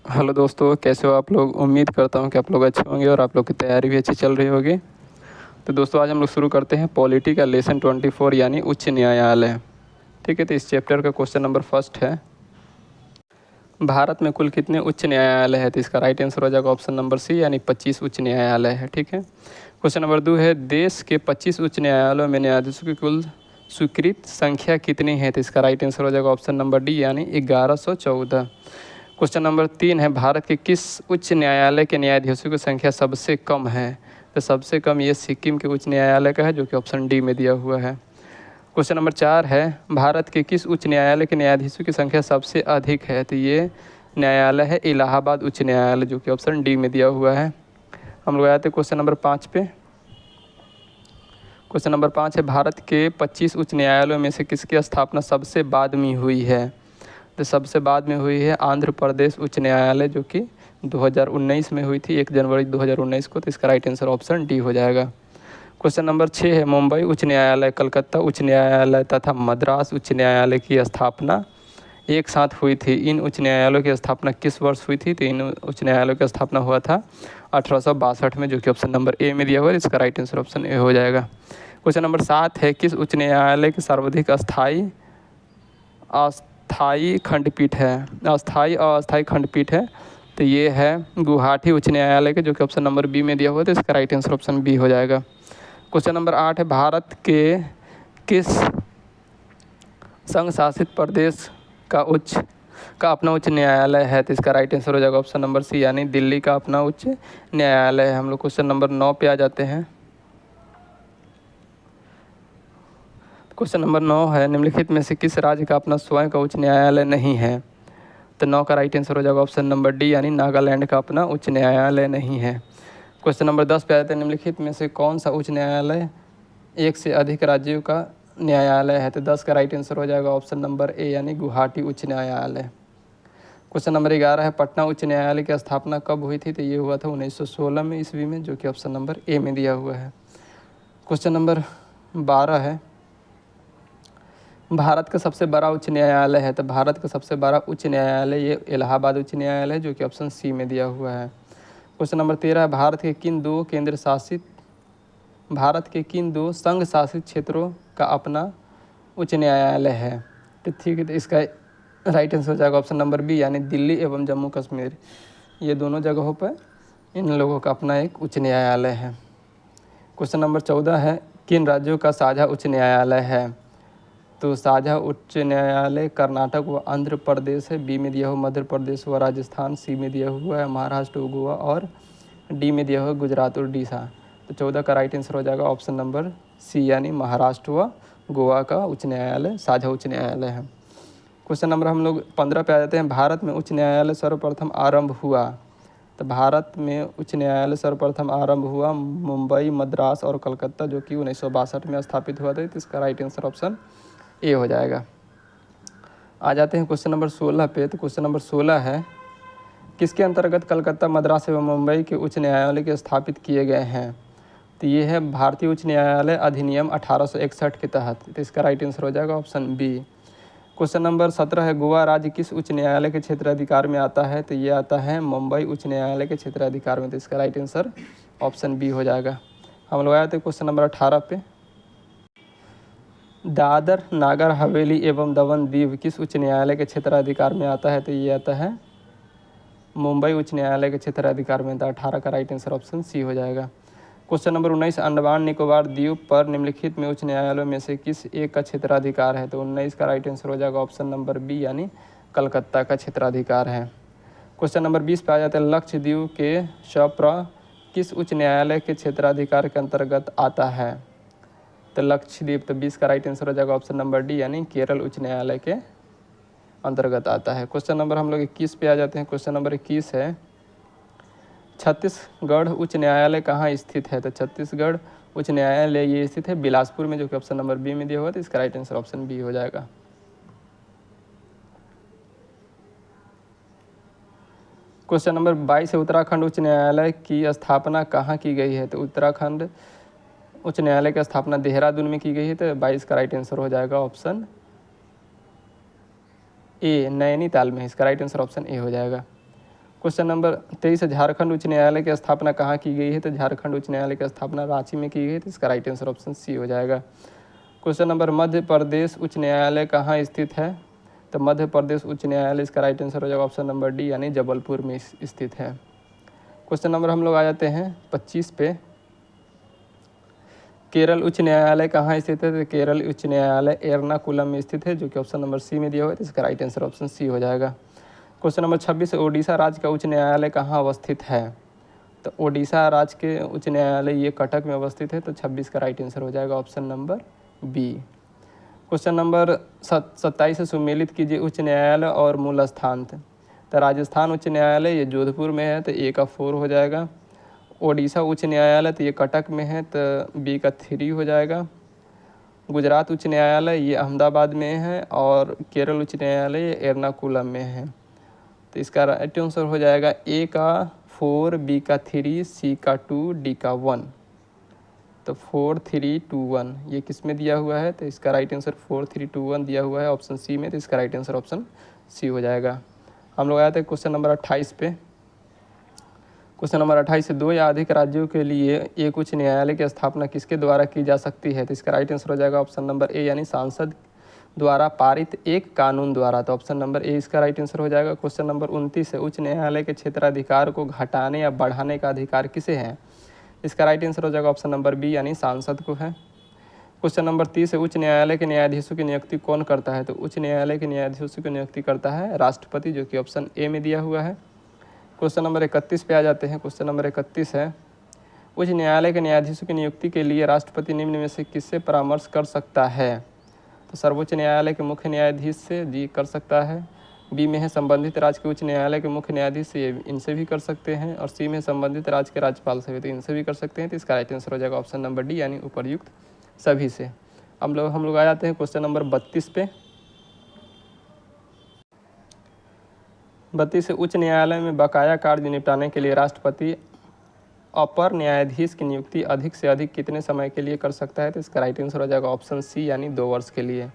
Hello दोस्तों, कैसे हो आप लोग। उम्मीद करता हूँ कि आप लोग अच्छे होंगे और आप लोग की तैयारी भी अच्छी चल रही होगी। तो दोस्तों आज हम लोग शुरू करते हैं पॉलिटी का लेसन 24 यानी उच्च न्यायालय। ठीक है, तो इस चैप्टर का क्वेश्चन नंबर फर्स्ट है, भारत में कुल कितने उच्च न्यायालय है। तो इसका राइट आंसर हो जाएगा ऑप्शन नंबर सी यानी 25 उच्च न्यायालय है। ठीक है, क्वेश्चन नंबर 2 है, देश के 25 उच्च न्यायालयों में न्यायाधीशों की कुल स्वीकृत संख्या कितनी है। तो इसका राइट आंसर हो जाएगा ऑप्शन नंबर डी यानी 1114। क्वेश्चन नंबर 3 है, भारत के किस उच्च न्यायालय के न्यायाधीशों की संख्या सबसे कम है। तो सबसे कम ये सिक्किम के उच्च न्यायालय का है, जो कि ऑप्शन डी में दिया हुआ है। क्वेश्चन नंबर 4 है, भारत के किस उच्च न्यायालय के न्यायाधीशों की संख्या सबसे अधिक है। तो ये न्यायालय है इलाहाबाद उच्च न्यायालय, जो कि ऑप्शन डी में दिया हुआ है। हम लोग आते हैं क्वेश्चन नंबर 5 पे। क्वेश्चन नंबर 5 है, भारत के 25 उच्च न्यायालयों में से किसकी स्थापना सबसे बाद में हुई है। तो सबसे बाद में हुई है आंध्र प्रदेश उच्च न्यायालय, जो कि 2019 में हुई थी, 1 जनवरी 2019 को। तो इसका राइट आंसर ऑप्शन डी हो जाएगा। क्वेश्चन नंबर 6 है, मुंबई उच्च न्यायालय, कलकत्ता उच्च न्यायालय तथा मद्रास उच्च न्यायालय की स्थापना एक साथ हुई थी। इन उच्च न्यायालयों की स्थापना किस वर्ष हुई थी। तो इन उच्च न्यायालयों की स्थापना हुआ था 1862 में, जो कि ऑप्शन नंबर ए में दिया हुआ है। इसका राइट आंसर ऑप्शन ए हो जाएगा। क्वेश्चन नंबर 7 है, किस उच्च न्यायालय की सर्वाधिक अस्थाई खंडपीठ है। अस्थाई और अस्थाई खंडपीठ है, तो ये है गुवाहाटी उच्च न्यायालय के, जो कि ऑप्शन नंबर बी में दिया हुआ है। तो इसका राइट आंसर ऑप्शन बी हो जाएगा। क्वेश्चन नंबर 8 है, भारत के किस संघ शासित प्रदेश का अपना उच्च न्यायालय है। तो इसका राइट आंसर हो जाएगा ऑप्शन नंबर सी यानी दिल्ली का अपना उच्च न्यायालय है। हम लोग क्वेश्चन नंबर 9 पे आ जाते हैं। क्वेश्चन नंबर 9 है, निम्नलिखित में से किस राज्य का अपना स्वयं का उच्च न्यायालय नहीं है। तो 9 का राइट आंसर हो जाएगा ऑप्शन नंबर डी यानी नागालैंड का अपना उच्च न्यायालय नहीं है। क्वेश्चन नंबर 10 पे आते हैं, निम्नलिखित में से कौन सा उच्च न्यायालय एक से अधिक राज्यों का न्यायालय है। तो 10 का राइट आंसर हो जाएगा ऑप्शन नंबर ए यानी गुवाहाटी उच्च न्यायालय। क्वेश्चन नंबर 11 है, पटना उच्च न्यायालय की स्थापना कब हुई थी। तो ये हुआ था 1916 में ईस्वी में, जो कि ऑप्शन नंबर ए में दिया हुआ है। क्वेश्चन नंबर 12 है, भारत का सबसे बड़ा उच्च न्यायालय है। तो भारत का सबसे बड़ा उच्च न्यायालय ये इलाहाबाद उच्च न्यायालय है, जो कि ऑप्शन सी में दिया हुआ है। क्वेश्चन नंबर 13 है, भारत के किन दो संघ शासित क्षेत्रों का अपना उच्च न्यायालय है। तो ठीक है, तो इसका राइट आंसर हो जाएगा ऑप्शन नंबर बी यानी दिल्ली एवं जम्मू कश्मीर। ये दोनों जगहों पर इन लोगों का अपना एक उच्च न्यायालय है। क्वेश्चन नंबर 14 है, किन राज्यों का साझा उच्च न्यायालय है। तो साझा उच्च न्यायालय कर्नाटक व आंध्र प्रदेश है, बी में दिया हुआ मध्य प्रदेश व राजस्थान, सी में दिया हुआ है महाराष्ट्र व गोवा और डी में दिया हुआ गुजरात और उड़ीसा। तो 14 का राइट आंसर हो जाएगा ऑप्शन नंबर सी यानी महाराष्ट्र व गोवा का उच्च न्यायालय साझा उच्च न्यायालय है। क्वेश्चन नंबर हम लोग 15 पे आ जाते हैं, भारत में उच्च न्यायालय सर्वप्रथम आरंभ हुआ। तो भारत में उच्च न्यायालय सर्वप्रथम आरंभ हुआ मुंबई, मद्रास और कलकत्ता, जो कि 1962 में स्थापित हुआ था। तो इसका राइट आंसर ऑप्शन ए हो जाएगा। आ जाते हैं क्वेश्चन नंबर 16 पे। तो क्वेश्चन नंबर 16 है, किसके अंतर्गत कलकत्ता, मद्रास एवं मुंबई के उच्च न्यायालय के स्थापित किए गए हैं। तो ये है भारतीय उच्च न्यायालय अधिनियम 1861 के तहत। तो इसका राइट आंसर हो जाएगा ऑप्शन बी। क्वेश्चन नंबर 17 है, गोवा राज्य किस उच्च न्यायालय के क्षेत्राधिकार में आता है। तो ये आता है मुंबई उच्च न्यायालय के क्षेत्राधिकार में। तो इसका राइट आंसर ऑप्शन बी हो जाएगा। हम लोग आए थे क्वेश्चन नंबर 18 पे, दादर नागर हवेली एवं दमन दीव किस उच्च न्यायालय के क्षेत्राधिकार में आता है। तो ये आता है मुंबई उच्च न्यायालय के क्षेत्राधिकार में। तो 18 का राइट आंसर ऑप्शन सी हो जाएगा। क्वेश्चन नंबर 19, अंडमान निकोबार द्वीप पर निम्नलिखित में उच्च न्यायालयों में से किस एक का क्षेत्राधिकार है। तो 19 का राइट आंसर हो जाएगा ऑप्शन नंबर बी यानी कलकत्ता का क्षेत्राधिकार है। क्वेश्चन नंबर 20 पे आ जाते हैं, लक्षद्वीप के शवप्रा किस उच्च न्यायालय के क्षेत्राधिकार के अंतर्गत आता है। तो लक्षद्वीप, तो 20 का राइट आंसर हो जाएगा ऑप्शन नंबर डी यानी केरल उच्च न्यायालय के अंतर्गत आता है। क्वेश्चन नंबर हम लोग 21 पे आ जाते हैं। क्वेश्चन नंबर 21 है, छत्तीसगढ़ उच्च न्यायालय कहाँ स्थित है। तो छत्तीसगढ़ उच्च न्यायालय ये स्थित है बिलासपुर में, जो कि ऑप्शन नंबर बी में दिया हुआ है। तो इसका राइट आंसर ऑप्शन बी हो जाएगा। क्वेश्चन नंबर 22 है, उत्तराखंड उच्च न्यायालय की स्थापना कहाँ की गई है। तो उत्तराखंड उच्च न्यायालय की स्थापना देहरादून में की गई है। तो 22 का राइट आंसर हो जाएगा ऑप्शन ए नैनीताल में। इसका राइट आंसर ऑप्शन ए हो जाएगा। क्वेश्चन नंबर 23 है, झारखंड उच्च न्यायालय की स्थापना कहाँ की गई है? तो झारखंड उच्च न्यायालय की स्थापना रांची में की गई है, तो इसका राइट आंसर ऑप्शन सी हो जाएगा। क्वेश्चन नंबर मध्य प्रदेश उच्च न्यायालय कहाँ स्थित है? तो मध्य प्रदेश उच्च न्यायालय इसका राइट आंसर हो जाएगा ऑप्शन नंबर डी यानी जबलपुर में स्थित है। क्वेश्चन नंबर हम लोग आ जाते हैं 25 पे, केरल उच्च न्यायालय कहाँ स्थित है? तो केरल उच्च न्यायालय एर्नाकुलम में स्थित है, जो कि ऑप्शन नंबर सी में दिया हुआ है, तो इसका राइट आंसर ऑप्शन सी हो जाएगा। क्वेश्चन नंबर 26 है, ओडिशा राज्य का उच्च न्यायालय कहाँ अवस्थित है? तो ओडिशा राज्य के उच्च न्यायालय ये कटक में अवस्थित है, तो 26 का राइट आंसर हो जाएगा option number B. Question number 27 है, सुमेलित कीजिए उच्च न्यायालय और मूल स्थान। तो राजस्थान उच्च न्यायालय ये जोधपुर में है, तो ए का 4 हो जाएगा। ओडिशा उच्च न्यायालय तो ये कटक में है, तो बी का 3 हो जाएगा। गुजरात उच्च न्यायालय ये अहमदाबाद में है, और केरल उच्च न्यायालय ये एर्नाकुलम में है, तो इसका राइट आंसर हो जाएगा ए का 4, बी का 3, सी का 2, डी का 1। तो 4, 3, 2, 1 ये किस में दिया हुआ है? तो इसका राइट आंसर 4, 3, 2, 1 दिया हुआ है ऑप्शन सी में, तो इसका राइट आंसर ऑप्शन सी हो जाएगा। हम लोग आए थे क्वेश्चन नंबर 28 पे। क्वेश्चन नंबर 28 से 2 या अधिक राज्यों के लिए एक उच्च न्यायालय की स्थापना किसके द्वारा की जा सकती है? तो इसका राइट आंसर हो जाएगा ऑप्शन नंबर ए यानी सांसद द्वारा पारित एक कानून द्वारा, तो ऑप्शन नंबर ए इसका राइट आंसर हो जाएगा। क्वेश्चन नंबर 29 है, उच्च न्यायालय के क्षेत्राधिकार को घटाने या बढ़ाने का अधिकार किसे है? इसका राइट आंसर हो जाएगा ऑप्शन नंबर बी यानी सांसद को है। क्वेश्चन नंबर 30 है, उच्च न्यायालय के न्यायाधीशों की नियुक्ति कौन करता है? तो उच्च न्यायालय के न्यायाधीशों की नियुक्ति करता है राष्ट्रपति, जो कि ऑप्शन ए में दिया हुआ है। क्वेश्चन नंबर 31 पे आ जाते हैं। क्वेश्चन नंबर 31 है, उच्च न्यायालय के न्यायाधीशों की नियुक्ति के लिए राष्ट्रपति निम्न में से किससे परामर्श कर सकता है? तो सर्वोच्च न्यायालय के मुख्य न्यायाधीश से जी कर सकता है। बी में है संबंधित राज्य के उच्च न्यायालय के मुख्य न्यायाधीश से, इनसे भी कर सकते हैं। और सी में संबंधित राज्य के राज्यपाल से, तो इनसे भी कर सकते हैं। तो इसका राइट आंसर हो जाएगा ऑप्शन नंबर डी यानी उपर्युक्त सभी से। हम लोग आ जाते हैं क्वेश्चन नंबर 32 पे। 32 से उच्च न्यायालय में बकाया कार्य निपटाने के लिए राष्ट्रपति अपर न्यायाधीश की नियुक्ति अधिक से अधिक कितने समय के लिए कर सकता है? तो इसका राइट आंसर हो जाएगा ऑप्शन सी यानी 2 वर्ष के लिए।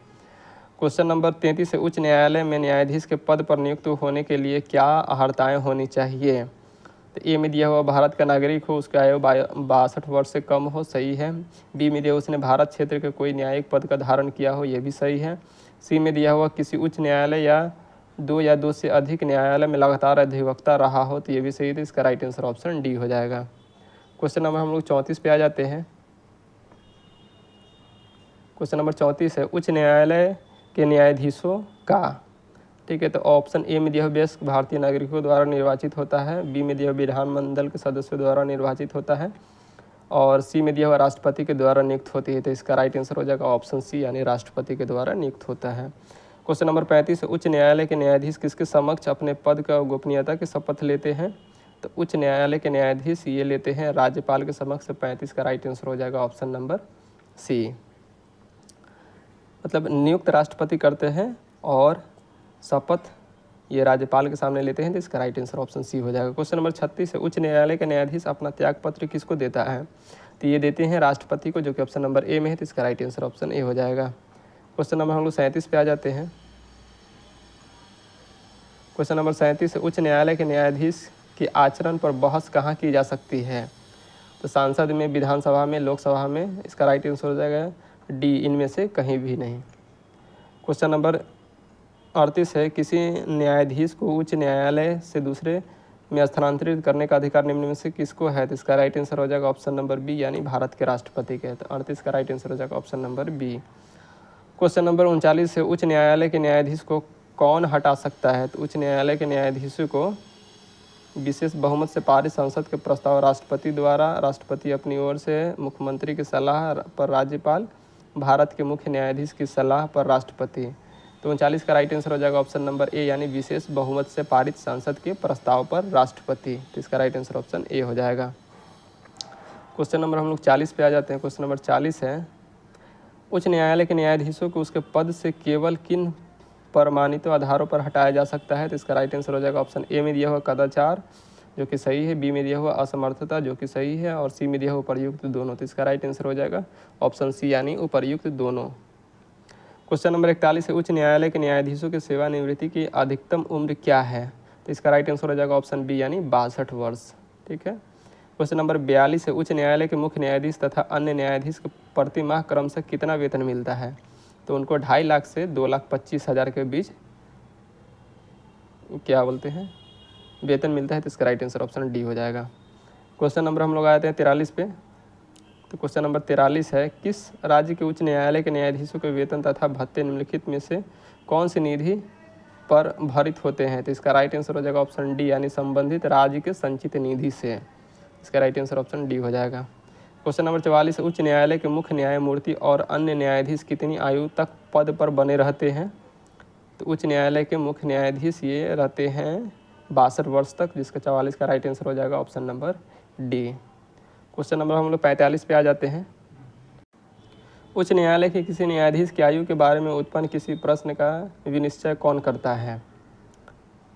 क्वेश्चन नंबर 33 से उच्च न्यायालय में न्यायाधीश के पद पर नियुक्त होने के लिए क्या अर्हताएँ होनी चाहिए? तो ए में दिया हुआ भारत का नागरिक हो, उसका आयु 62 वर्ष से कम हो, सही है। बी में दिया उसने भारत क्षेत्र के कोई न्यायिक पद का धारण किया हो, यह भी सही है। सी में दिया हुआ किसी उच्च न्यायालय या 2 से अधिक न्यायालय में लगातार अधिवक्ता रहा हो, तो ये भी सही है। तो इसका राइट आंसर ऑप्शन डी हो जाएगा। क्वेश्चन नंबर हम लोग 34 पे आ जाते हैं। क्वेश्चन नंबर 34 है, उच्च न्यायालय के न्यायाधीशों का, ठीक है, तो ऑप्शन ए में दिया हुआ वयस्क भारतीय नागरिकों द्वारा निर्वाचित होता है। बी में दिया हुआ विधानमंडल के सदस्यों द्वारा निर्वाचित होता है। और सी में दिया हुआ राष्ट्रपति के द्वारा नियुक्त होती है। तो इसका राइट आंसर हो जाएगा ऑप्शन सी यानी राष्ट्रपति के द्वारा नियुक्त होता है। क्वेश्चन नंबर 35 है, उच्च न्यायालय के न्यायाधीश किसके समक्ष अपने पद का गोपनीयता की शपथ लेते हैं? तो उच्च न्यायालय के न्यायाधीश ये लेते हैं राज्यपाल के समक्ष। 35 का राइट आंसर हो जाएगा ऑप्शन नंबर सी, मतलब नियुक्त राष्ट्रपति करते हैं और शपथ ये राज्यपाल के सामने लेते हैं। तो इसका राइट आंसर ऑप्शन सी हो जाएगा। क्वेश्चन नंबर 36 है, उच्च न्यायालय के न्यायाधीश अपना त्यागपत्र किसको देता है? तो ये देते हैं राष्ट्रपति को, जो कि ऑप्शन नंबर ए में है। तो इसका राइट आंसर ऑप्शन ए हो जाएगा। क्वेश्चन नंबर हम लोग 37 पे आ जाते हैं। क्वेश्चन नंबर 37 है, उच्च न्यायालय के न्यायाधीश के आचरण पर बहस कहाँ की जा सकती है? तो सांसद में, विधानसभा में, लोकसभा में। इसका राइट आंसर हो जाएगा डी, इनमें से कहीं भी नहीं। क्वेश्चन नंबर 38 है, किसी न्यायाधीश को उच्च न्यायालय से दूसरे में स्थानांतरित करने का अधिकार निम्न में से किसको है? तो इसका राइट आंसर हो जाएगा ऑप्शन नंबर बी यानी भारत के राष्ट्रपति के। तो 38 का राइट आंसर हो जाएगा option number B. Question number 39 है, उच्च न्यायालय के न्यायाधीश को कौन हटा सकता है? तो उच्च न्यायालय के न्यायाधीशों को विशेष बहुमत से पारित संसद के प्रस्ताव राष्ट्रपति द्वारा, राष्ट्रपति अपनी ओर से, मुख्यमंत्री की सलाह पर राज्यपाल, भारत के मुख्य न्यायाधीश की सलाह पर राष्ट्रपति। तो 39 का राइट आंसर हो जाएगा ऑप्शन नंबर ए यानी विशेष बहुमत से पारित संसद के प्रस्ताव पर राष्ट्रपति। तो इसका राइट आंसर ऑप्शन ए हो जाएगा। क्वेश्चन नंबर हम लोग 40 पे आ जाते हैं। क्वेश्चन नंबर 40 है, उच्च न्यायालय के न्यायाधीशों को उसके पद से केवल किन प्रमाणित आधारों पर हटाया जा सकता है? तो इसका राइट आंसर हो जाएगा ऑप्शन ए में दिया हुआ कदाचार, जो कि सही है। बी में दिया हुआ असमर्थता, जो कि सही है। और सी में दिया हुआ उपर्युक्त दोनों। तो इसका राइट आंसर हो जाएगा ऑप्शन सी यानी उपर्युक्त दोनों। क्वेश्चन नंबर 41 है, उच्च न्यायालय के न्यायाधीशों की सेवानिवृत्ति की अधिकतम उम्र क्या है? तो इसका राइट आंसर हो जाएगा ऑप्शन बी यानी 62 वर्ष। ठीक है। क्वेश्चन नंबर 42 है, उच्च न्यायालय के मुख्य न्यायाधीश तथा अन्य न्यायाधीश को प्रति माह क्रमशः कितना वेतन मिलता है? तो उनको 2.5 लाख से 2,25,000 के बीच क्या बोलते हैं वेतन मिलता है। तो इसका राइट आंसर ऑप्शन डी हो जाएगा। क्वेश्चन नंबर हम लोग आते हैं 43 पे। तो क्वेश्चन नंबर 43 है, किस राज्य के उच्च न्यायालय के न्यायाधीशों के वेतन तथा भत्ते निम्नलिखित में से कौन सी निधि पर भरित होते हैं? तो इसका राइट आंसर हो जाएगा ऑप्शन डी यानी संबंधित राज्य के संचित निधि से। इसका राइट आंसर ऑप्शन डी हो जाएगा। क्वेश्चन नंबर 44 है, उच्च न्यायालय के मुख्य न्यायमूर्ति और अन्य न्यायाधीश कितनी आयु तक पद पर बने रहते हैं? तो उच्च न्यायालय के मुख्य न्यायाधीश ये रहते हैं 62 वर्ष तक, जिसका 44 का राइट आंसर हो जाएगा option number D. Question number हम लोग 45 पे आ जाते हैं। उच्च न्यायालय के किसी न्यायाधीश की आयु के बारे में उत्पन्न किसी प्रश्न का विनिश्चय कौन करता है?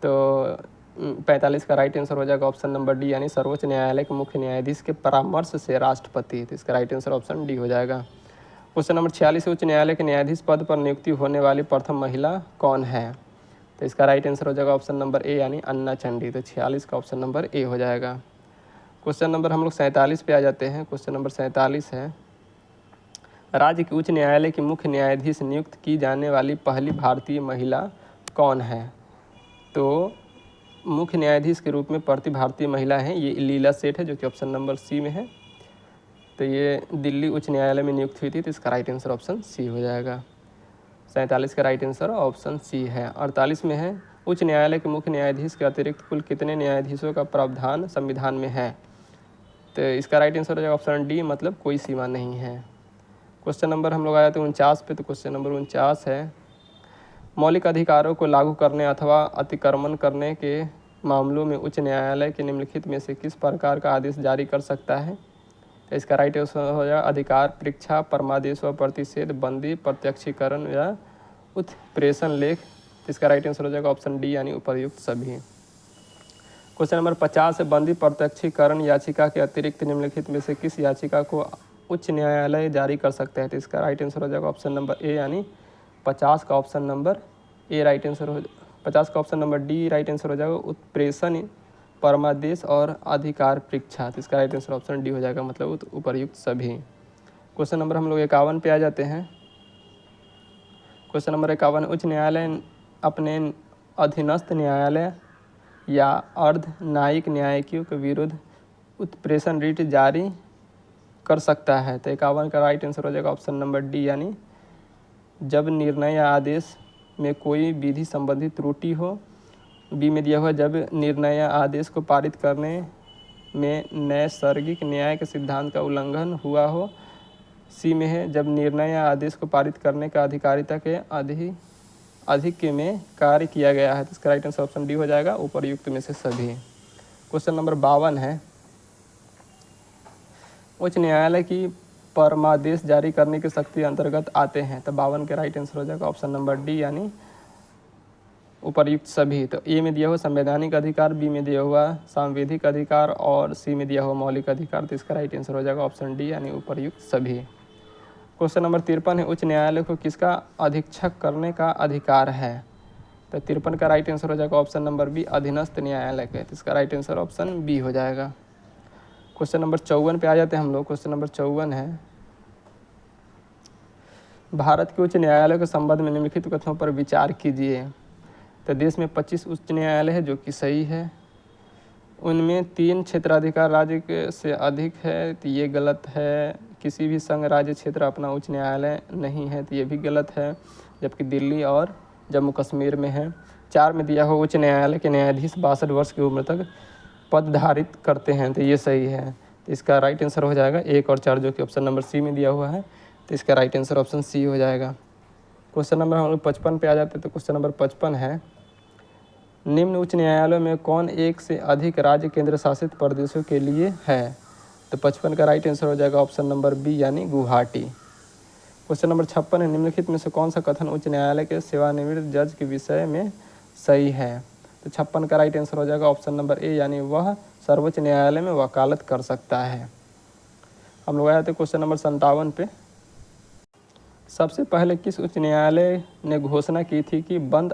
तो 45 का राइट आंसर हो जाएगा ऑप्शन नंबर डी यानी सर्वोच्च न्यायालय के मुख्य न्यायाधीश के परामर्श से राष्ट्रपति। तो इसका राइट आंसर ऑप्शन डी हो जाएगा। क्वेश्चन नंबर 46, उच्च न्यायालय के न्यायाधीश पद पर नियुक्ति होने वाली प्रथम महिला कौन है? तो इसका राइट आंसर हो जाएगा ऑप्शन नंबर ए यानी अन्ना चंडी। तो 46 का ऑप्शन नंबर ए हो जाएगा। क्वेश्चन नंबर हम लोग 47 पे आ जाते हैं। क्वेश्चन नंबर 47 है, राज्य के उच्च न्यायालय की मुख्य न्यायाधीश नियुक्त की जाने वाली पहली भारतीय महिला कौन है? तो मुख्य न्यायाधीश के रूप में पहली भारतीय महिला है ये लीला सेठ है, जो कि ऑप्शन नंबर सी में है। तो ये दिल्ली उच्च न्यायालय में नियुक्त हुई थी। तो इसका राइट आंसर ऑप्शन सी हो जाएगा। 47 का राइट आंसर ऑप्शन सी है। 48 में है, उच्च न्यायालय के मुख्य न्यायाधीश के अतिरिक्त कुल कितने न्यायाधीशों का प्रावधान संविधान में है? तो इसका राइट आंसर हो जाएगा ऑप्शन डी, मतलब कोई सीमा नहीं है। क्वेश्चन नंबर हम लोग आए थे 49 पे। तो क्वेश्चन नंबर 49 है, मौलिक अधिकारों को लागू करने अथवा अतिक्रमण करने के मामलों में उच्च न्यायालय के निम्नलिखित में से किस प्रकार का आदेश जारी कर सकता है? तो इसका राइट आंसर हो जाएगा अधिकार परीक्षा, परमादेश व प्रतिषेध, बंदी, प्रत्यक्षीकरण या उत्प्रेषण लेख। इसका राइट आंसर हो जाएगा ऑप्शन डी यानी उपर्युक्त सभी। क्वेश्चन नंबर 50 है, बंदी प्रत्यक्षीकरण याचिका के अतिरिक्त निम्नलिखित में से किस याचिका को उच्च न्यायालय जारी कर सकता है? तो इसका राइट आंसर हो जाएगा ऑप्शन नंबर ए यानी 50 का option number A right answer हो 50 का option number D right answer हो जाएगा उत्प्रेषण, परमादेश और अधिकार परीक्षा। तो इसका राइट आंसर ऑप्शन डी हो जाएगा, मतलब उपर्युक्त सभी। क्वेश्चन नंबर हम लोग 51 पे आ जाते हैं। क्वेश्चन नंबर 51, उच्च न्यायालय अपने अधीनस्थ न्यायालय या अर्ध न्यायिक न्यायिकों के विरुद्ध उत्प्रेषण रिट जारी कर सकता है? तो 51 का राइट आंसर हो जाएगा ऑप्शन नंबर डी यानी जब निर्णय या आदेश में कोई विधि संबंधी त्रुटि हो। बी में दिया हुआ जब निर्णय या आदेश को पारित करने में नैसर्गिक न्याय के सिद्धांत का उल्लंघन हुआ हो। सी में है जब निर्णय या आदेश को पारित करने का अधिकारिता के अधिक में कार्य किया गया है। तो इसका राइट आंसर ऑप्शन डी हो जाएगा, उपर्युक्त में से सभी। क्वेश्चन नंबर 52 है, उच्च न्यायालय की परमादेश जारी करने की शक्ति अंतर्गत आते हैं? तो 52 के राइट आंसर हो जाएगा ऑप्शन नंबर डी यानी उपर्युक्त सभी। तो ए में दिया हुआ संवैधानिक अधिकार, बी में दिया हुआ सांविधिक अधिकार और सी में दिया हुआ मौलिक अधिकार। तो इसका राइट आंसर हो जाएगा ऑप्शन डी यानी उपर्युक्त सभी। क्वेश्चन नंबर 53 है, उच्च न्यायालय को किसका अधीक्षक करने का अधिकार है? तो 53 का राइट आंसर हो जाएगा ऑप्शन नंबर बी अधीनस्थ न्यायालय के। तो इसका राइट आंसर ऑप्शन बी हो जाएगा। क्वेश्चन नंबर 54 पे आ जाते हैं हम लोग। क्वेश्चन नंबर 54 है, भारत के उच्च न्यायालय के संबंध में निम्नलिखित कथनों पर विचार कीजिए। तो देश में 25 उच्च न्यायालय है, जो कि सही है। उनमें 3 क्षेत्राधिकार राज्य से अधिक है, तो ये गलत है। किसी भी संघ राज्य क्षेत्र अपना उच्च न्यायालय नहीं है, तो ये भी गलत है। जबकि दिल्ली और जम्मू कश्मीर में है। 4 में दिया हुआ उच्च न्यायालय के न्यायाधीश 62 वर्ष की उम्र तक पद धारित करते हैं, तो ये सही है। तो इसका राइट आंसर हो जाएगा 1 और 4, जो कि ऑप्शन नंबर सी में दिया हुआ है। तो इसका राइट आंसर ऑप्शन सी हो जाएगा। क्वेश्चन नंबर हम लोग 55 पे आ जाते हैं। तो क्वेश्चन नंबर 55 है, निम्न उच्च न्यायालयों में कौन एक से अधिक राज्य केंद्र शासित प्रदेशों के लिए है? तो 55 का राइट आंसर हो जाएगा ऑप्शन नंबर बी यानी गुवाहाटी। क्वेश्चन नंबर 56 है, निम्नलिखित में से कौन सा कथन उच्च न्यायालय के सेवानिवृत्त जज के विषय में सही है? तो 56 का राइट आंसर हो जाएगा ऑप्शन नंबर ए यानी वह सर्वोच्च न्यायालय में वकालत कर सकता है। हम लोग आए थे क्वेश्चन नंबर 57 पे। सबसे पहले किस उच्च न्यायालय ने घोषणा की थी कि बंद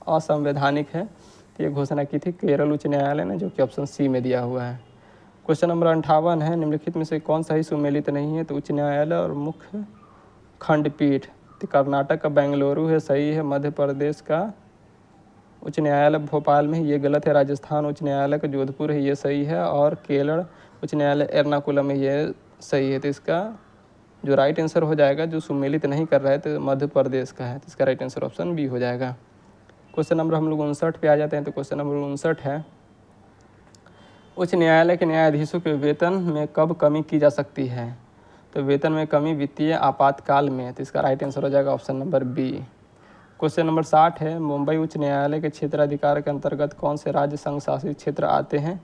असंवैधानिक है? तो ये घोषणा की थी केरल उच्च न्यायालय ने, जो कि ऑप्शन सी में दिया हुआ है। क्वेश्चन नंबर 58 है, निम्नलिखित में से कौन सा ही सुमेलित नहीं है? तो उच्च न्यायालय और मुख्य खंडपीठ। तो कर्नाटक का बेंगलुरु है, सही है। मध्य प्रदेश का उच्च न्यायालय भोपाल में है, ये गलत है। राजस्थान उच्च न्यायालय का जोधपुर है, ये सही है। और केरल उच्च न्यायालय एर्नाकुलम है, ये सही है। तो इसका जो राइट आंसर हो जाएगा, जो सुमेलित नहीं कर रहा है, तो मध्य प्रदेश का है। तो इसका राइट आंसर ऑप्शन बी हो जाएगा। क्वेश्चन नंबर हम लोग 59 पे आ जाते हैं। तो क्वेश्चन नंबर 59 है, उच्च न्यायालय के न्यायाधीशों के वेतन में कब कमी की जा सकती है? तो वेतन में कमी वित्तीय आपातकाल में। तो इसका राइट आंसर हो जाएगा option number B. Question number 60 है, मुंबई उच्च न्यायालय के क्षेत्राधिकार के अंतर्गत कौन से राज्य संघ शासित क्षेत्र आते हैं?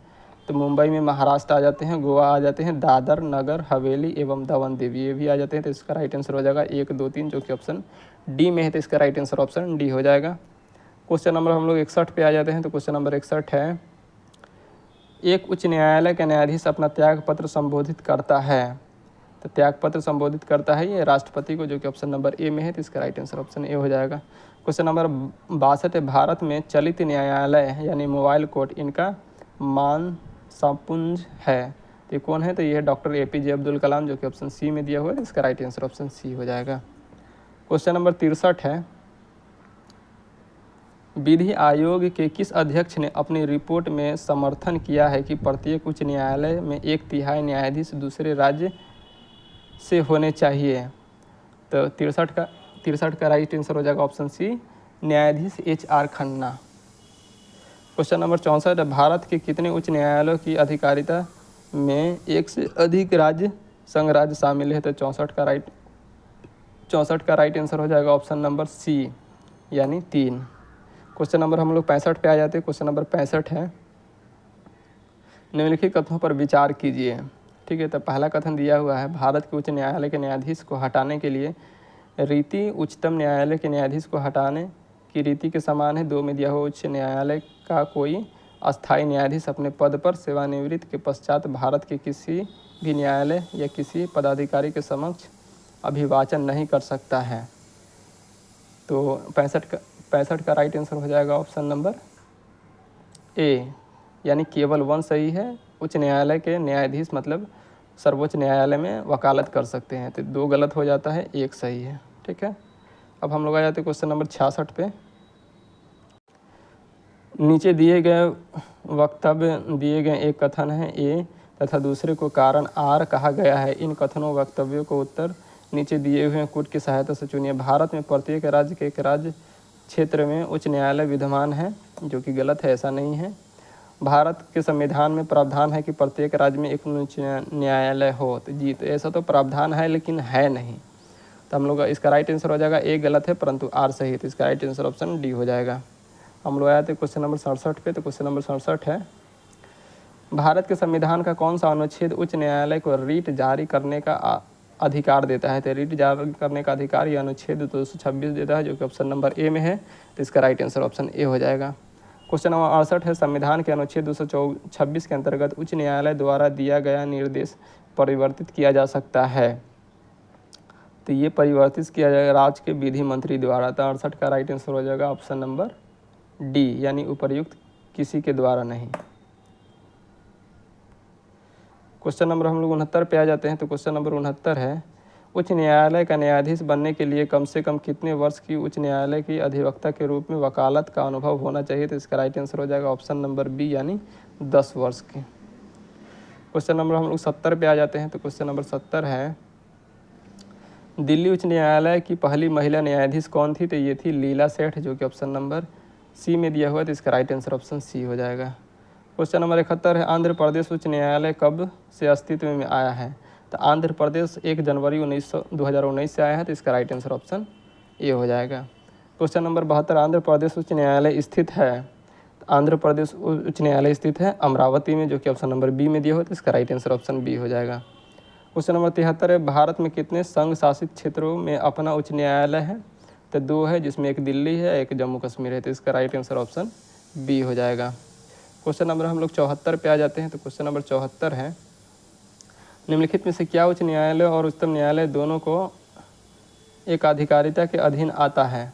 तो मुंबई में महाराष्ट्र आ जाते हैं, गोवा आ जाते हैं, दादर नगर हवेली एवं दमन दीव ये भी आ जाते हैं। तो इसका राइट आंसर हो जाएगा 1, 2, 3, जो कि ऑप्शन डी में है। तो इसका राइट आंसर ऑप्शन डी हो जाएगा। क्वेश्चन नंबर हम लोग 61 पे आ जाते हैं। तो क्वेश्चन नंबर 61 है, एक उच्च न्यायालय का न्यायाधीश अपना त्याग पत्र संबोधित करता है। तो त्याग पत्र संबोधित करता है ये राष्ट्रपति को, जो कि ऑप्शन नंबर ए में है। तो इसका राइट आंसर ऑप्शन ए हो जाएगा। क्वेश्चन नंबर 62 है, भारत में चलित न्यायालय यानी मोबाइल कोर्ट इनका मानसपुंज है। तो ये कौन है? तो ये है डॉक्टर APJ अब्दुल कलाम, जो कि ऑप्शन सी में दिया हुआ है। इसका राइट आंसर ऑप्शन सी हो जाएगा। क्वेश्चन नंबर 63 है, विधि आयोग के किस अध्यक्ष ने अपनी रिपोर्ट में समर्थन किया है कि प्रत्येक उच्च न्यायालय में 1/3 न्यायाधीश दूसरे राज्य से होने चाहिए? तो 63 का राइट आंसर हो जाएगा ऑप्शन सी, न्यायाधीश HR खन्ना। क्वेश्चन नंबर 64 है, भारत के कितने उच्च न्यायालयों की अधिकारिता में एक से अधिक राज्य संघ राज्य शामिल है? तो 64 का राइट आंसर हो जाएगा ऑप्शन नंबर सी, यानी 3। क्वेश्चन नंबर हम लोग 65 पे आ जाते हैं। क्वेश्चन नंबर 65 है, निम्नलिखित कथनों पर विचार कीजिए। ठीक है, तो पहला कथन दिया हुआ है, भारत के उच्च न्यायालय के न्यायाधीश को हटाने के लिए रीति उच्चतम न्यायालय के न्यायाधीश को हटाने की रीति के समान है। 2 में दिया हुआ, उच्च न्यायालय का कोई अस्थायी न्यायाधीश अपने पद पर सेवानिवृत्ति के पश्चात भारत के किसी भी न्यायालय या किसी पदाधिकारी के समक्ष अभिवाचन नहीं कर सकता है। तो 65 का राइट आंसर हो जाएगा ऑप्शन नंबर ए, यानी केवल 1 सही है। उच्च न्यायालय के न्यायाधीश मतलब सर्वोच्च न्यायालय में वकालत कर सकते हैं। तो 2 गलत हो जाता है, 1 सही है। ठीक है, अब हम लोग आ जाते हैं क्वेश्चन नंबर 66 पे। नीचे दिए गए वक्तव्य दिए गए एक कथन है ए तथा दूसरे को कारण आर कहा गया है। इन कथनों वक्तव्यों को उत्तर नीचे दिए हुए कूट की सहायता से चुनिए। भारत में प्रत्येक राज्य के एक राज्य क्षेत्र में उच्च न्यायालय विद्यमान है, जो कि गलत है, ऐसा नहीं है। भारत के संविधान में प्रावधान है कि प्रत्येक राज्य में एक उच्च न्यायालय हो। तो जी, तो ऐसा तो प्रावधान है लेकिन है नहीं। तो हम लोग इसका राइट आंसर हो जाएगा ए गलत है परंतु आर सही है। तो इसका राइट आंसर ऑप्शन डी हो जाएगा। हम लोग आए थे क्वेश्चन नंबर 67 पे। तो क्वेश्चन नंबर 67 है, भारत के संविधान का कौन सा अनुच्छेद उच्च न्यायालय को रीट जारी करने का अधिकार देता है? तो रीट जारी करने का अधिकार यह अनुच्छेद 226 देता है, जो कि ऑप्शन नंबर ए में है। तो इसका राइट आंसर ऑप्शन ए हो जाएगा। क्वेश्चन नंबर 68 है, संविधान के अनुच्छेद 226 के अंतर्गत उच्च न्यायालय द्वारा दिया गया निर्देश परिवर्तित किया जा सकता है। तो ये परिवर्तित किया जाएगा राज्य के विधि मंत्री द्वारा। तो 68 का राइट आंसर हो जाएगा ऑप्शन नंबर डी, यानी उपर्युक्त किसी के द्वारा नहीं। क्वेश्चन नंबर हम लोग 69 पे आ जाते हैं। तो क्वेश्चन नंबर 69 है, उच्च न्यायालय का न्यायाधीश बनने के लिए कम से कम कितने वर्ष की उच्च न्यायालय की अधिवक्ता के रूप में वकालत का अनुभव होना चाहिए? तो इसका राइट आंसर हो जाएगा ऑप्शन नंबर बी, यानी 10 वर्ष की। क्वेश्चन नंबर हम लोग 70 पे आ जाते हैं। तो क्वेश्चन नंबर 70 है, दिल्ली उच्च न्यायालय की पहली महिला न्यायाधीश कौन थी? तो ये थी लीला सेठ, जो कि ऑप्शन नंबर सी में दिया हुआ है। तो इसका राइट आंसर ऑप्शन सी हो जाएगा। क्वेश्चन नंबर 71 है, आंध्र प्रदेश उच्च न्यायालय कब से अस्तित्व में आया है? तो आंध्र प्रदेश 1 जनवरी 2019 से आया है। तो इसका राइट आंसर ऑप्शन ए हो जाएगा। क्वेश्चन नंबर 72, आंध्र प्रदेश उच्च न्यायालय स्थित है? तो आंध्र प्रदेश उच्च न्यायालय स्थित है अमरावती में, जो कि ऑप्शन नंबर बी में दिया हुआ है। तो इसका राइट आंसर ऑप्शन बी हो जाएगा। क्वेश्चन नंबर 73 है, भारत में कितने संघ शासित क्षेत्रों में अपना उच्च न्यायालय है? तो 2 है, जिसमें एक दिल्ली है, एक जम्मू कश्मीर है। तो इसका राइट आंसर ऑप्शन बी हो जाएगा। क्वेश्चन नंबर हम लोग 74 पे आ जाते हैं। तो क्वेश्चन नंबर 74 है, निम्नलिखित में से क्या उच्च न्यायालय और उच्चतम न्यायालय दोनों को एक अधिकारिता के अधीन आता है?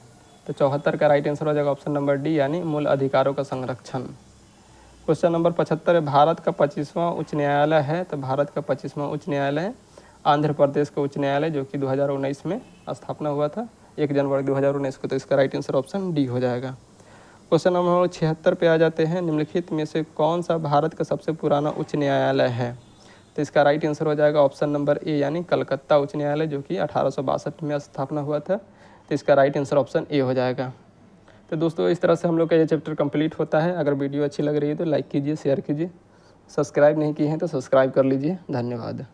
तो 74 का राइट आंसर हो जाएगा ऑप्शन नंबर डी यानी मूल अधिकारों का संरक्षण। क्वेश्चन नंबर 75 है, भारत का 25वां उच्च न्यायालय है। तो भारत का 25वां उच्च न्यायालय आंध्र प्रदेश का उच्च न्यायालय जो कि 2019 में स्थापना हुआ था 1 जनवरी 2019 को। तो इसका राइट आंसर ऑप्शन डी हो जाएगा। क्वेश्चन नंबर 76 पे आ जाते हैं, निम्नलिखित में से कौन सा भारत का सबसे पुराना उच्च न्यायालय है। तो इसका राइट आंसर हो जाएगा ऑप्शन नंबर ए यानी कलकत्ता उच्च न्यायालय जो कि 1862 में स्थापना हुआ था। तो इसका राइट आंसर ऑप्शन ए हो जाएगा। तो दोस्तों इस तरह से हम लोग का ये चैप्टर कंप्लीट होता है। अगर वीडियो अच्छी लग रही है तो लाइक कीजिए, शेयर कीजिए, सब्सक्राइब नहीं किए हैं तो सब्सक्राइब कर लीजिए। धन्यवाद।